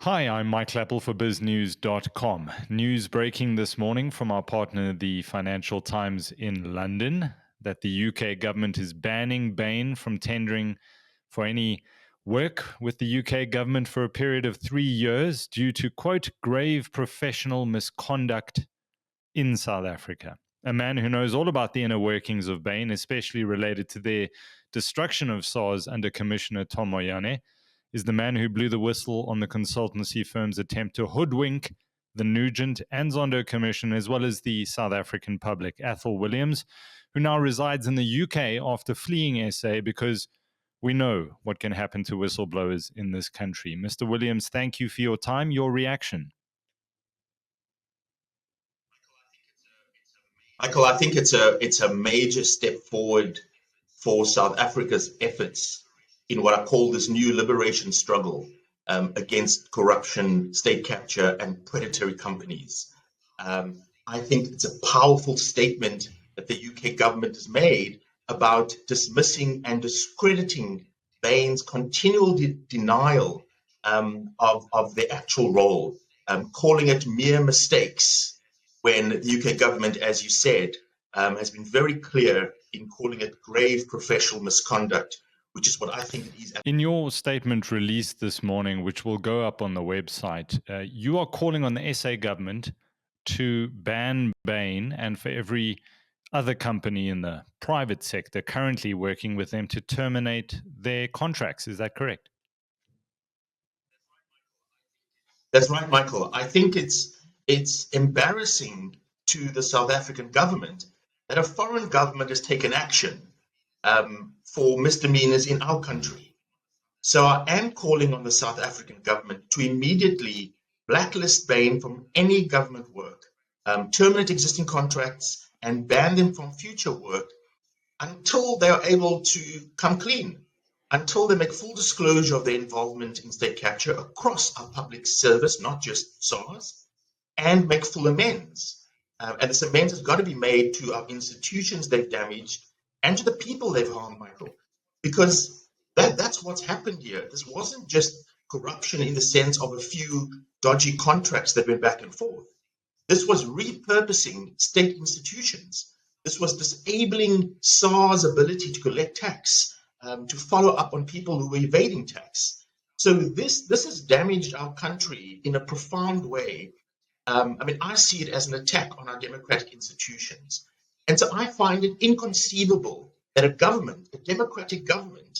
Hi, I'm Mike Lappel for BizNews.com. News breaking this morning from our partner, the Financial Times in London, that the UK government is banning Bain from tendering for any work with the UK government for a period of 3 years due to, quote, grave professional misconduct in South Africa. A man who knows all about the inner workings of Bain, especially related to their destruction of SARS under Commissioner Tom Moyane, is the man who blew the whistle on the consultancy firm's attempt to hoodwink the Nugent and Zondo Commission, as well as the South African public, Athol Williams, who now resides in the UK after fleeing SA because we know what can happen to whistleblowers in this country. Mr. Williams, thank you for your time. Your reaction? Michael, I think it's a major step forward for South Africa's efforts in what I call this new liberation struggle against corruption, state capture, and predatory companies. I think it's a powerful statement that the UK government has made about dismissing and discrediting Bain's continual denial of the actual role, calling it mere mistakes, when the UK government, as you said, has been very clear in calling it grave professional misconduct, which is what I think it is. In your statement released this morning, which will go up on the website, you are calling on the SA government to ban Bain and for every other company in the private sector currently working with them to terminate their contracts. Is that correct? That's right, Michael. I think it's embarrassing to the South African government that a foreign government has taken action for misdemeanors in our country. So I am calling on the South African government to immediately blacklist Bain from any government work, terminate existing contracts, and ban them from future work until they are able to come clean, until they make full disclosure of their involvement in state capture across our public service, not just SARS, and make full amends. And this amends has got to be made to our institutions they've damaged and to the people they've harmed, Michael, because that's what's happened here. This wasn't just corruption in the sense of a few dodgy contracts that went back and forth. This was repurposing state institutions. This was disabling SARS' ability to collect tax, to follow up on people who were evading tax. So this has damaged our country in a profound way. I see it as an attack on our democratic institutions. And so I find it inconceivable that a democratic government,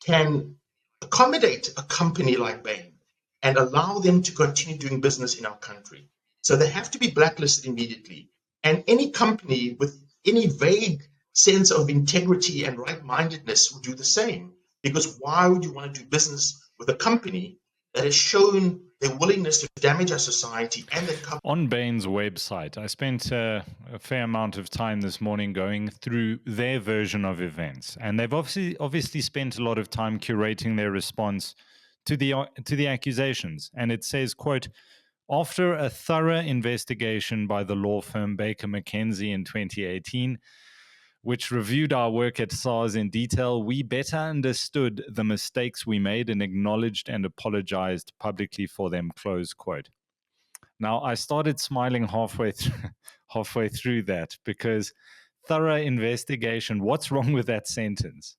can accommodate a company like Bain and allow them to continue doing business in our country. So they have to be blacklisted immediately. And any company with any vague sense of integrity and right-mindedness will do the same. Because why would you want to do business with a company that has shown their willingness to damage our society and their company? On Bain's website, I spent a fair amount of time this morning going through their version of events, and they've obviously spent a lot of time curating their response to the accusations. And it says, quote, after a thorough investigation by the law firm Baker McKenzie in 2018, which reviewed our work at SARS in detail, we better understood the mistakes we made and acknowledged and apologized publicly for them, close quote. Now, I started smiling halfway through that, because thorough investigation, what's wrong with that sentence?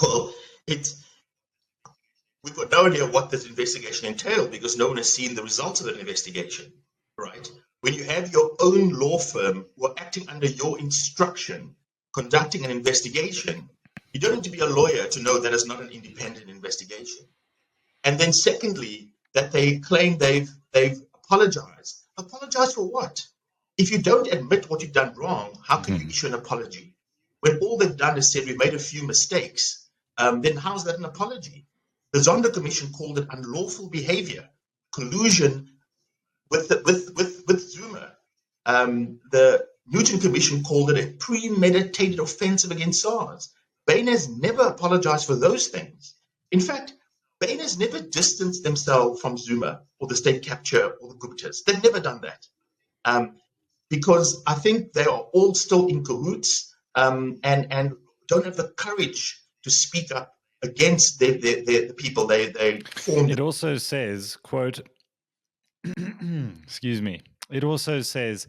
Well, we've got no idea what this investigation entailed because no one has seen the results of that investigation, right? When you have your own law firm who are acting under your instruction, conducting an investigation, you don't need to be a lawyer to know that it's not an independent investigation. And then secondly, that they claim they've apologized. Apologize for what? If you don't admit what you've done wrong, how can you issue an apology? When all they've done is said we made a few mistakes, then how's that an apology? The Zondo Commission called it unlawful behavior, collusion with Zuma. The Nugent Commission called it a premeditated offensive against SARS. Bain has never apologized for those things. In fact, Bain has never distanced themselves from Zuma or the state capture or the Guptas. They've never done that. Because I think they are all still in cahoots and don't have the courage to speak up against the people they formed. It also says, quote, excuse me, it also says,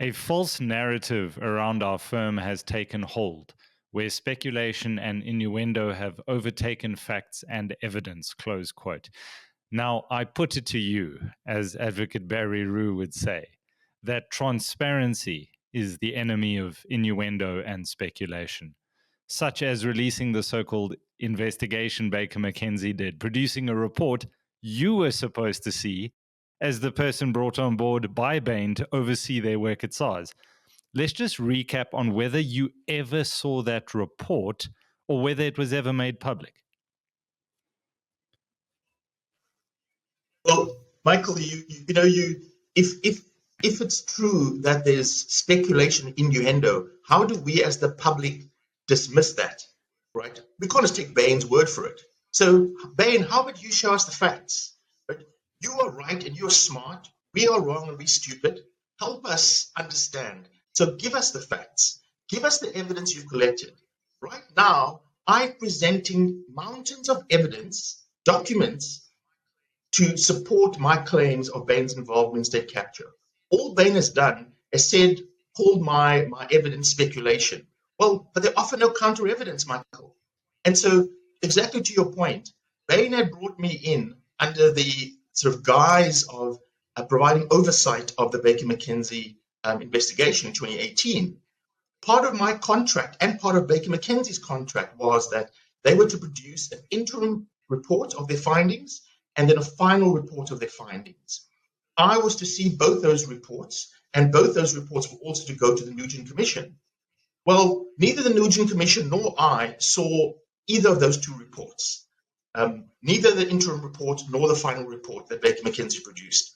a false narrative around our firm has taken hold, where speculation and innuendo have overtaken facts and evidence, close quote. Now, I put it to you, as Advocate Barry Rue would say, that transparency is the enemy of innuendo and speculation, such as releasing the so-called investigation Baker McKenzie did, producing a report you were supposed to see as the person brought on board by Bain to oversee their work at SARS. Let's just recap on whether you ever saw that report or whether it was ever made public. Well, Michael, if it's true that there's speculation, innuendo, how do we as the public dismiss that? Right? We can't just take Bain's word for it. So, Bain, how about you show us the facts? Right? You are right and you're smart. We are wrong and we're stupid. Help us understand. So, give us the facts. Give us the evidence you've collected. Right now, I'm presenting mountains of evidence, documents, to support my claims of Bain's involvement in state capture. All Bain has done is called my evidence speculation. Well, but they offer no counter evidence, Michael. And so, exactly to your point, Bain had brought me in under the sort of guise of providing oversight of the Baker McKenzie investigation in 2018. Part of my contract and part of Baker McKenzie's contract was that they were to produce an interim report of their findings and then a final report of their findings. I was to see both those reports, and both those reports were also to go to the Nugent Commission. Well, neither the Nugent Commission nor I saw either of those two reports, neither the interim report nor the final report that Baker McKenzie produced.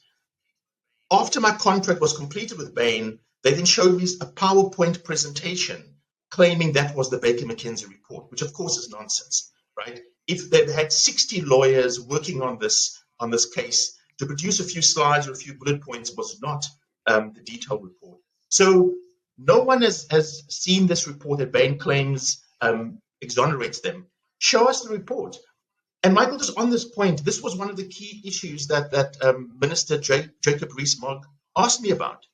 After my contract was completed with Bain, they then showed me a PowerPoint presentation claiming that was the Baker McKenzie report, which of course is nonsense, right? If they had 60 lawyers working on this case, to produce a few slides or a few bullet points was not the detailed report. So no one has seen this report that Bain claims exonerates them. Show us the report. And Michael, just on this point, this was one of the key issues that Minister Jacob Rees-Mogg asked me about.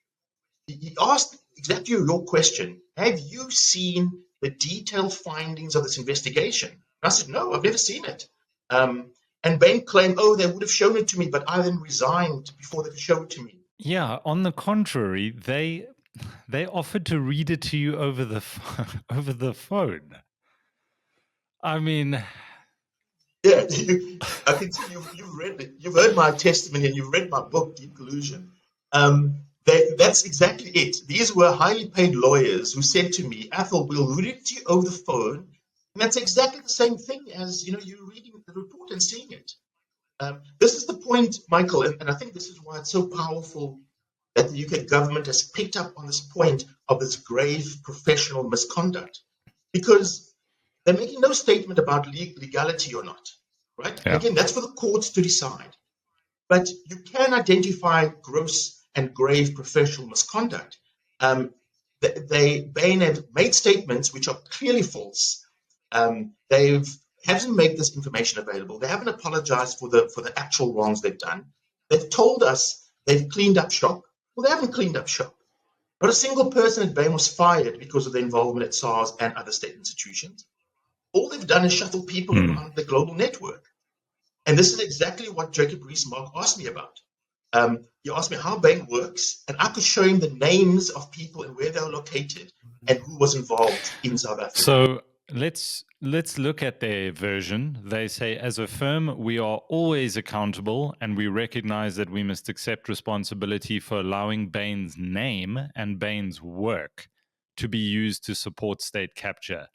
He asked exactly your question. Have you seen the detailed findings of this investigation? And I said, no, I've never seen it. And Bain claimed, they would have shown it to me, but I then resigned before they could show it to me. Yeah, on the contrary, they offered to read it to you over the phone. I mean, yeah, I can see you've read it. You've heard my testimony and you've read my book, Deep Collusion. That's exactly it. These were highly paid lawyers who said to me, Athol, we'll read it to you over the phone. And that's exactly the same thing as you reading the report and seeing it. This is the point, Michael, and I think this is why it's so powerful that the UK government has picked up on this point of this grave professional misconduct, because they're making no statement about legality or not, right? Yeah. Again, that's for the courts to decide. But you can identify gross and grave professional misconduct. Bain have made statements which are clearly false. They haven't made this information available. They haven't apologized for the actual wrongs they've done. They've told us they've cleaned up shop. Well, they haven't cleaned up shop. Not a single person at Bain was fired because of their involvement at SARS and other state institutions. All they've done is shuffle people around the global network. And this is exactly what Jacob Rees-Mogg asked me about. He asked me how Bain works, and I could show him the names of people and where they were located and who was involved in South Africa. So let's look at their version. They say, as a firm, we are always accountable, and we recognize that we must accept responsibility for allowing Bain's name and Bain's work to be used to support state capture.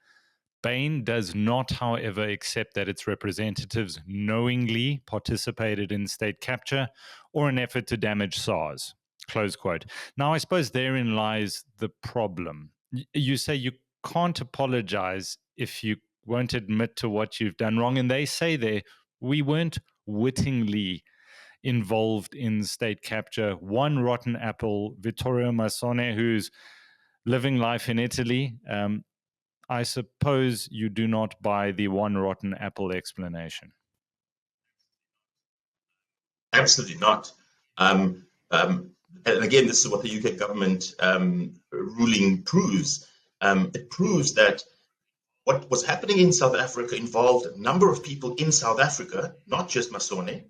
Bain does not, however, accept that its representatives knowingly participated in state capture or an effort to damage SARS. Close quote. Now, I suppose therein lies the problem. You say you can't apologize if you won't admit to what you've done wrong. And they say there, we weren't wittingly involved in state capture. One rotten apple, Vittorio Massone, who's living life in Italy, I suppose you do not buy the one rotten apple explanation. Absolutely not. And again, this is what the UK government ruling proves. It proves that what was happening in South Africa involved a number of people in South Africa, not just Masone,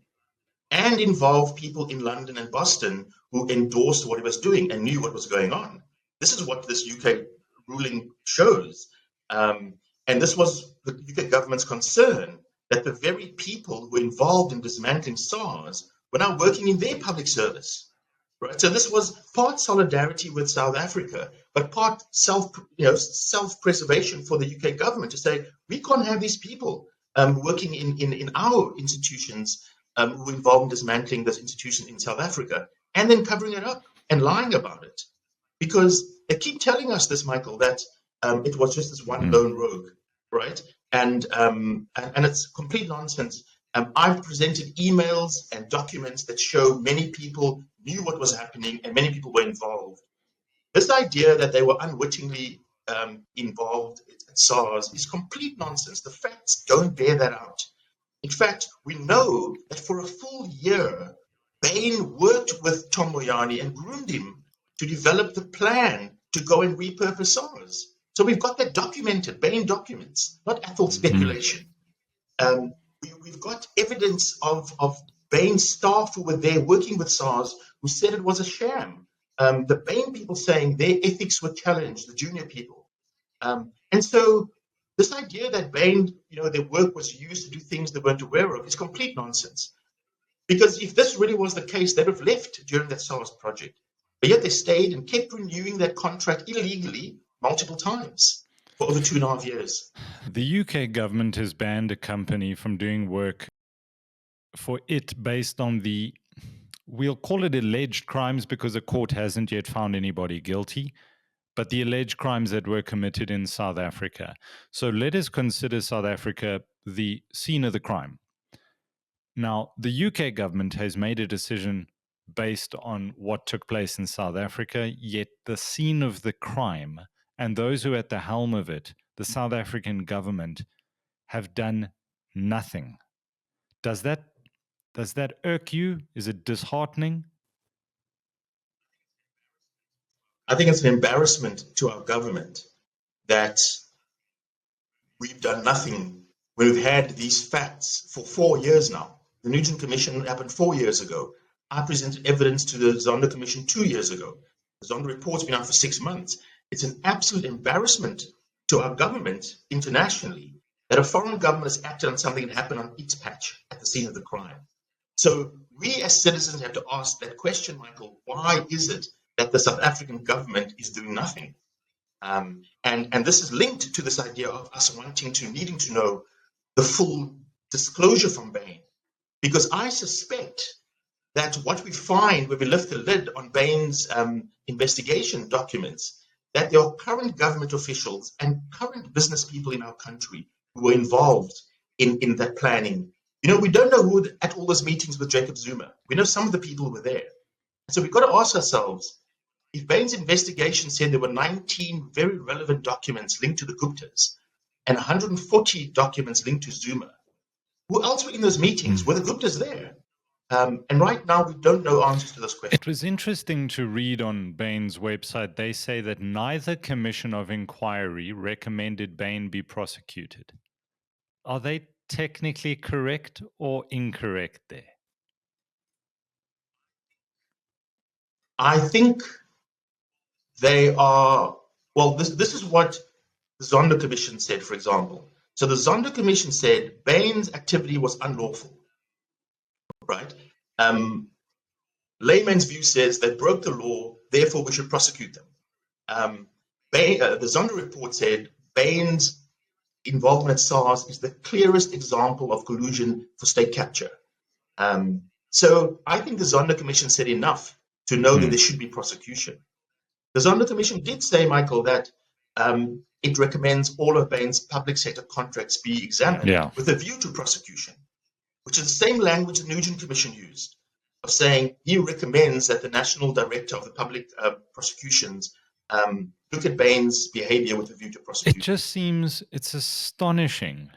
and involved people in London and Boston who endorsed what he was doing and knew what was going on. This is what this UK ruling shows. And this was the UK government's concern, that the very people who were involved in dismantling SARS were now working in their public service. Right? So this was part solidarity with South Africa, but part self-preservation for the UK government to say, we can't have these people working in our institutions who were involved in dismantling this institution in South Africa, and then covering it up and lying about it. Because they keep telling us this, Michael, that it was just this one lone rogue, right? And it's complete nonsense. I've presented emails and documents that show many people knew what was happening and many people were involved. This idea that they were unwittingly involved in SARS is complete nonsense. The facts don't bear that out. In fact, we know that for a full year, Bain worked with Tom Moyane and groomed him to develop the plan to go and repurpose SARS. So we've got that documented, Bain documents, not Athol speculation. We've got evidence of Bain staff who were there working with SARS who said it was a sham. The Bain people saying their ethics were challenged, the junior people. And so this idea that Bain, their work was used to do things they weren't aware of is complete nonsense. Because if this really was the case, they'd have left during that SARS project. But yet they stayed and kept renewing that contract illegally multiple times for over 2.5 years. The UK government has banned a company from doing work for it based on we'll call it alleged crimes because the court hasn't yet found anybody guilty, but the alleged crimes that were committed in South Africa. So let us consider South Africa the scene of the crime. Now, the UK government has made a decision based on what took place in South Africa, yet the scene of the crime and those who are at the helm of it, the South African government, have done nothing. Does that irk you? Is it disheartening? I think it's an embarrassment to our government that we've done nothing when we've had these facts for 4 years now. The Zondo Commission happened 4 years ago. I presented evidence to the Zondo Commission 2 years ago. The Zondo report's been out for 6 months. It's an absolute embarrassment to our government internationally that a foreign government has acted on something that happened on its patch at the scene of the crime. So we as citizens have to ask that question, Michael, why is it that the South African government is doing nothing? And this is linked to this idea of us needing to know the full disclosure from Bain. Because I suspect that what we find when we lift the lid on Bain's investigation documents, that there are current government officials and current business people in our country who were involved in that planning. We don't know who at all those meetings with Jacob Zuma. We know some of the people who were there. So we've got to ask ourselves, if Bain's investigation said there were 19 very relevant documents linked to the Guptas and 140 documents linked to Zuma, who else were in those meetings? Were the Guptas there? And right now, we don't know answers to those questions. It was interesting to read on Bain's website. They say that neither commission of inquiry recommended Bain be prosecuted. Are they technically correct or incorrect there? I think they are, well, this is what the Zondo Commission said, for example. So the Zondo Commission said Bain's activity was unlawful, right? Layman's view says they broke the law, therefore we should prosecute them. The Zondo report said Bain's involvement at SARS is the clearest example of collusion for state capture. So I think the Zondo Commission said enough to know that there should be prosecution. The Zondo Commission did say, Michael, that it recommends all of Bain's public sector contracts be examined with a view to prosecution, which is the same language the Zondo Commission used, of saying he recommends that the National Director of the Public Prosecutions look at Bain's behavior with a view to It prosecution. just seems it's astonishing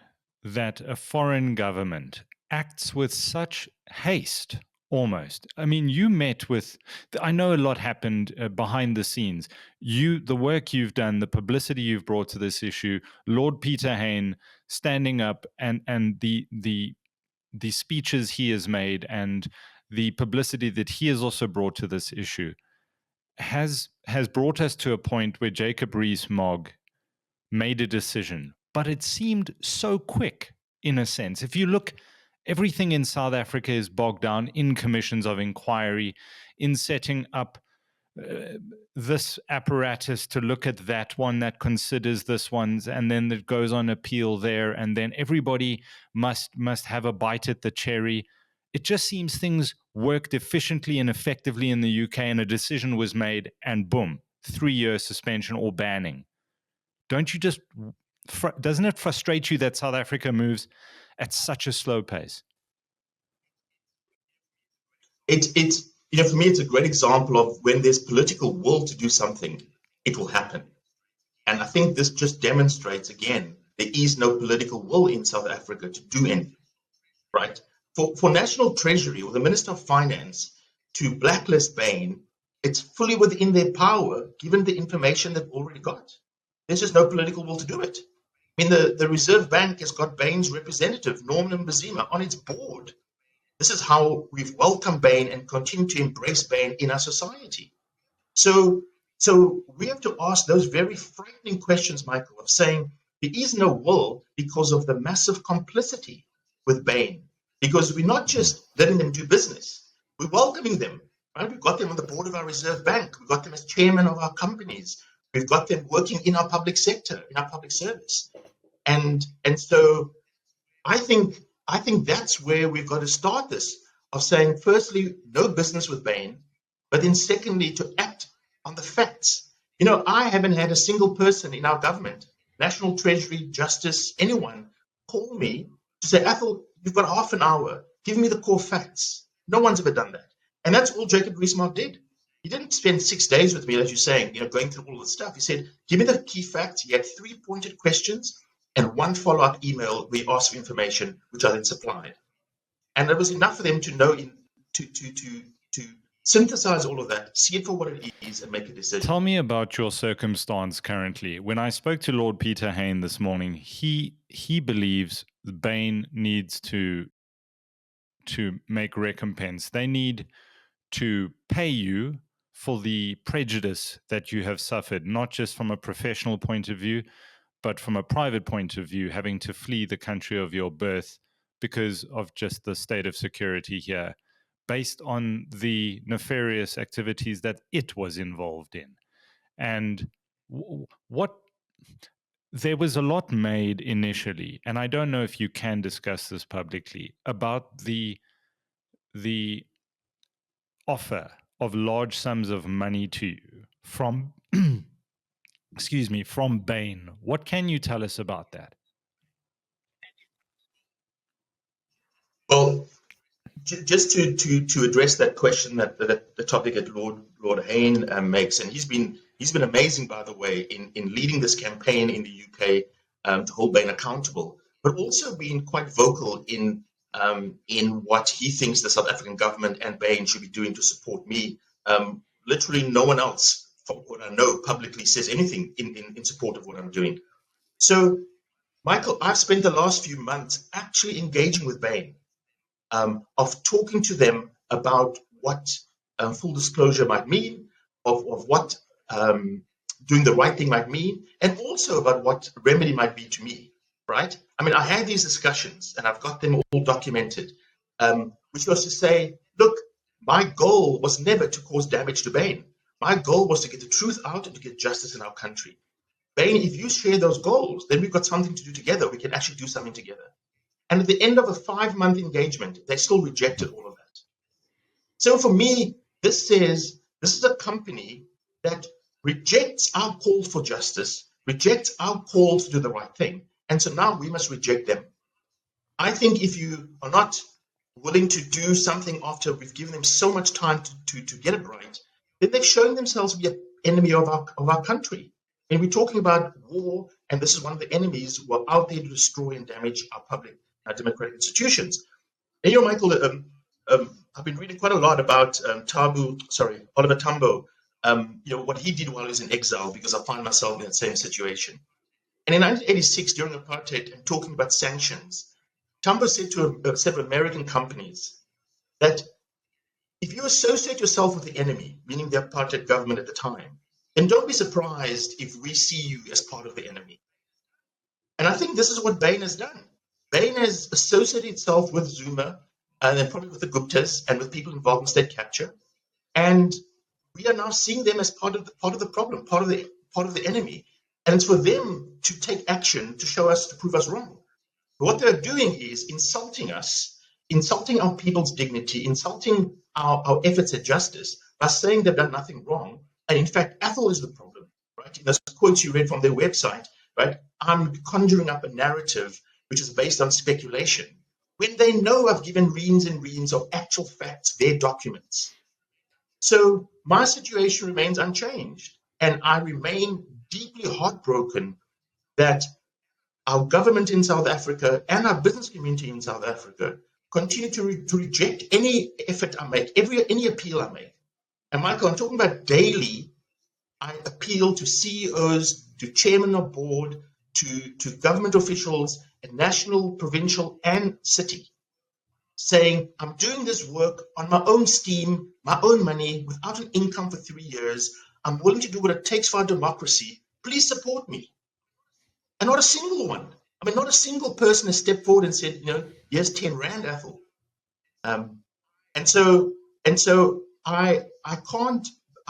that a foreign government acts with such haste, almost. I mean, you met with, I know a lot happened behind the scenes. The work you've done, the publicity you've brought to this issue, Lord Peter Hain standing up and the speeches he has made and the publicity that he has also brought to this issue has brought us to a point where Jacob Rees-Mogg made a decision, but it seemed so quick in a sense. If you look, everything in South Africa is bogged down in commissions of inquiry, in setting up this apparatus to look at that one that considers this one's, and then it goes on appeal there, and then everybody must have a bite at the cherry. It just seems things worked efficiently and effectively in the UK, and a decision was made, and boom, 3-year suspension or banning. Don't you just, doesn't it frustrate you that South Africa moves at such a slow pace? It's for me, it's a great example of when there's political will to do something, it will happen. And I think this just demonstrates again, there is no political will in South Africa to do anything, right? For National Treasury or the Minister of Finance to blacklist Bain, it's fully within their power, given the information they've already got. There's just no political will to do it. I mean, the Reserve Bank has got Bain's representative, Norman Mbazima, on its board. This is how we've welcomed Bain and continue to embrace Bain in our society. So we have to ask those very frightening questions, Michael, of saying there is no will because of the massive complicity with Bain. Because we're not just letting them do business, we're welcoming them. Right? We've got them on the board of our Reserve Bank. We've got them as chairman of our companies. We've got them working in our public sector, in our public service. And so I think that's where we've got to start this, of saying, firstly, no business with Bain, but then secondly, to act on the facts. I haven't had a single person in our government, National Treasury, Justice, anyone, call me to say, Athol, you've got half an hour, give me the core facts. No one's ever done that. And that's all Jacob Rees-Mogg did. He didn't spend 6 days with me, as you're saying, going through all the stuff. He said, give me the key facts. He had 3 pointed questions and 1 follow-up email where he asked for information, which I then supplied. And it was enough for them to know, to synthesize all of that, see it for what it is, and make a decision. Tell me about your circumstance currently. When I spoke to Lord Peter Hain this morning, he believes Bain needs to make recompense. They need to pay you for the prejudice that you have suffered, not just from a professional point of view, but from a private point of view, having to flee the country of your birth because of just the state of security here, based on the nefarious activities that it was involved in. And there was a lot made initially, and I don't know if you can discuss this publicly, about the offer of large sums of money to you from from Bain. What can you tell us about that? Well, just to address that question, that the topic that Lord Hain makes, and he's been amazing, by the way, in leading this campaign in the UK to hold Bain accountable, but also being quite vocal in what he thinks the South African government and Bain should be doing to support me. Literally no one else, from what I know, publicly says anything in support of what I'm doing. So, Michael, I've spent the last few months actually engaging with Bain, of talking to them about what full disclosure might mean, of what doing the right thing might mean, and also about what remedy might be to me, right? I mean, I had these discussions, and I've got them all documented, which was to say, look, my goal was never to cause damage to Bain. My goal was to get the truth out and to get justice in our country. Bain, if you share those goals, then we've got something to do together. We can actually do something together. And at the end of a 5-month engagement, they still rejected all of that. So for me, this says this is a company that rejects our call for justice, rejects our call to do the right thing. And so now we must reject them. I think if you are not willing to do something after we've given them so much time to get it right, then they've shown themselves to be an enemy of our country. And we're talking about war, and this is one of the enemies who are out there to destroy and damage our public, our democratic institutions. And Michael, I've been reading quite a lot about Oliver Tambo, what he did while he was in exile, because I find myself in that same situation. And in 1986, during apartheid, and talking about sanctions, Tambo said to a set of American companies that if you associate yourself with the enemy, meaning the apartheid government at the time, then don't be surprised if we see you as part of the enemy. And I think this is what Bain has done. Bain has associated itself with Zuma, and then probably with the Guptas and with people involved in state capture. And we are now seeing them as part of the problem, part of the enemy. And it's for them to take action to show us, to prove us wrong. But what they're doing is insulting us, insulting our people's dignity, insulting our efforts at justice by saying they've done nothing wrong. And in fact, Athol is the problem, right? In those quotes you read from their website, right? I'm conjuring up a narrative which is based on speculation, when they know I've given reams and reams of actual facts, their documents. So my situation remains unchanged, and I remain deeply heartbroken that our government in South Africa and our business community in South Africa continue to reject any effort I make, any appeal I make. And Michael, I'm talking about daily. I appeal to CEOs, to chairmen of board, to government officials at national, provincial, and city, saying, I'm doing this work on my own steam, my own money, without an income for 3 years. I'm willing to do what it takes for our democracy. Please support me. And not a single one. I mean, not a single person has stepped forward and said, here's 10 Rand, Athol. And so I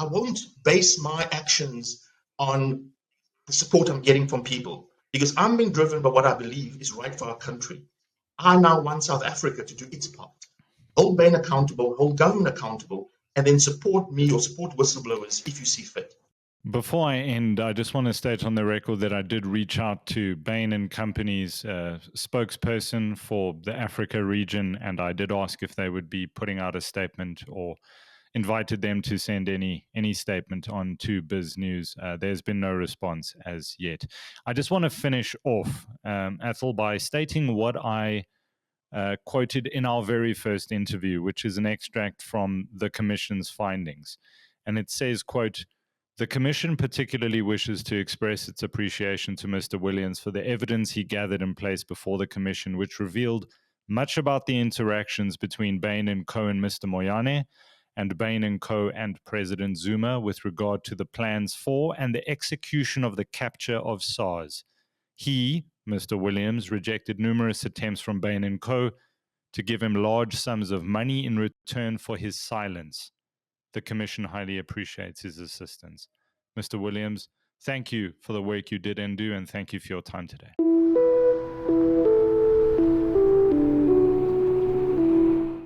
won't base my actions on the support I'm getting from people, because I'm being driven by what I believe is right for our country. I now want South Africa to do its part. Hold Bain accountable, hold government accountable, and then support me or support whistleblowers if you see fit. Before I end, I just want to state on the record that I did reach out to Bain and Company's spokesperson for the Africa region, and I did ask if they would be putting out a statement, or invited them to send any statement on to BizNews. There's been no response as yet. I just want to finish off, Athol, by stating what I quoted in our very first interview, which is an extract from the Commission's findings. And it says, quote, "The Commission particularly wishes to express its appreciation to Mr. Williams for the evidence he gathered and placed before the Commission, which revealed much about the interactions between Bain and Co. and Mr. Moyane, and Bain and Co. and President Zuma with regard to the plans for and the execution of the capture of SARS. He, Mr. Williams, rejected numerous attempts from Bain and Co. to give him large sums of money in return for his silence. The Commission highly appreciates his assistance." Mr. Williams, thank you for the work you did and do, and thank you for your time today.